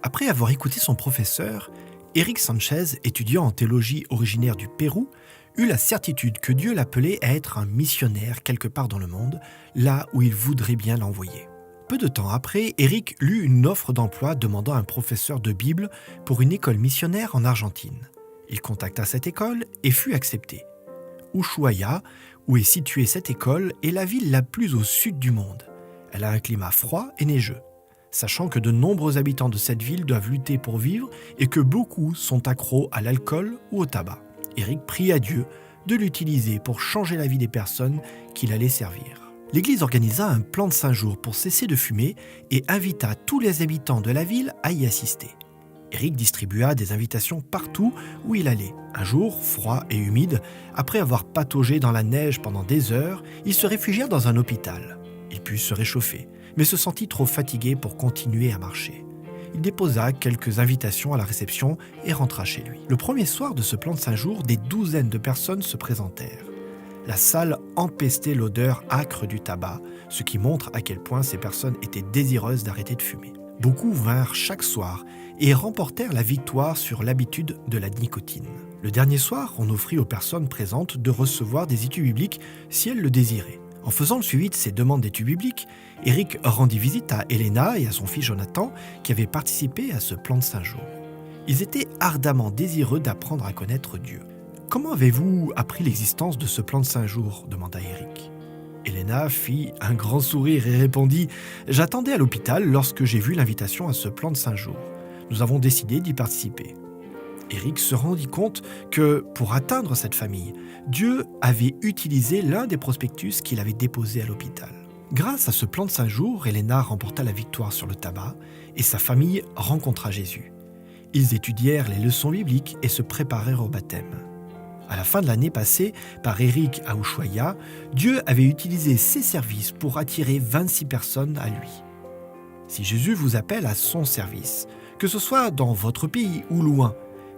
Après avoir écouté son professeur, Eric Sanchez, étudiant en théologie originaire du Pérou, eut la certitude que Dieu l'appelait à être un missionnaire quelque part dans le monde, là où il voudrait bien l'envoyer. Peu de temps après, Eric lut une offre d'emploi demandant un professeur de Bible pour une école missionnaire en Argentine. Il contacta cette école et fut accepté. Ushuaia, où est située cette école, est la ville la plus au sud du monde. Elle a un climat froid et neigeux. Sachant que de nombreux habitants de cette ville doivent lutter pour vivre et que beaucoup sont accros à l'alcool ou au tabac, Eric prie à Dieu de l'utiliser pour changer la vie des personnes qu'il allait servir. L'Église organisa un plan de 5 jours pour cesser de fumer et invita tous les habitants de la ville à y assister. Eric distribua des invitations partout où il allait. Un jour, froid et humide, après avoir pataugé dans la neige pendant des heures, ils se réfugièrent dans un hôpital. Il put se réchauffer, mais se sentit trop fatigué pour continuer à marcher. Il déposa quelques invitations à la réception et rentra chez lui. Le premier soir de ce plan de 5 jours, des douzaines de personnes se présentèrent. La salle empestait l'odeur âcre du tabac, ce qui montre à quel point ces personnes étaient désireuses d'arrêter de fumer. Beaucoup vinrent chaque soir et remportèrent la victoire sur l'habitude de la nicotine. Le dernier soir, on offrit aux personnes présentes de recevoir des études bibliques si elles le désiraient. En faisant le suivi de ces demandes d'études bibliques, Eric rendit visite à Elena et à son fils Jonathan qui avaient participé à ce plan de 5 jours. Ils étaient ardemment désireux d'apprendre à connaître Dieu. « Comment avez-vous appris l'existence de ce plan de 5 jours » demanda Eric. Elena fit un grand sourire et répondit « J'attendais à l'hôpital lorsque j'ai vu l'invitation à ce plan de 5 jours. Nous avons décidé d'y participer. » Eric se rendit compte que, pour atteindre cette famille, Dieu avait utilisé l'un des prospectus qu'il avait déposé à l'hôpital. Grâce à ce plan de 5 jours, Elena remporta la victoire sur le tabac et sa famille rencontra Jésus. Ils étudièrent les leçons bibliques et se préparèrent au baptême. À la fin de l'année passée, par Eric à Ushuaia, Dieu avait utilisé ses services pour attirer 26 personnes à lui. Si Jésus vous appelle à son service, que ce soit dans votre pays ou loin,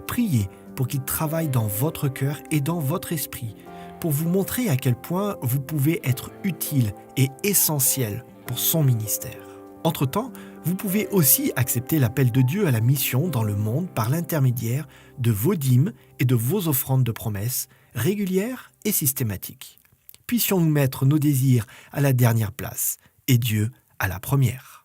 priez pour qu'il travaille dans votre cœur et dans votre esprit, pour vous montrer à quel point vous pouvez être utile et essentiel pour son ministère. Entre-temps, vous pouvez aussi accepter l'appel de Dieu à la mission dans le monde par l'intermédiaire de vos dîmes et de vos offrandes de promesses régulières et systématiques. Puissions-nous mettre nos désirs à la dernière place et Dieu à la première.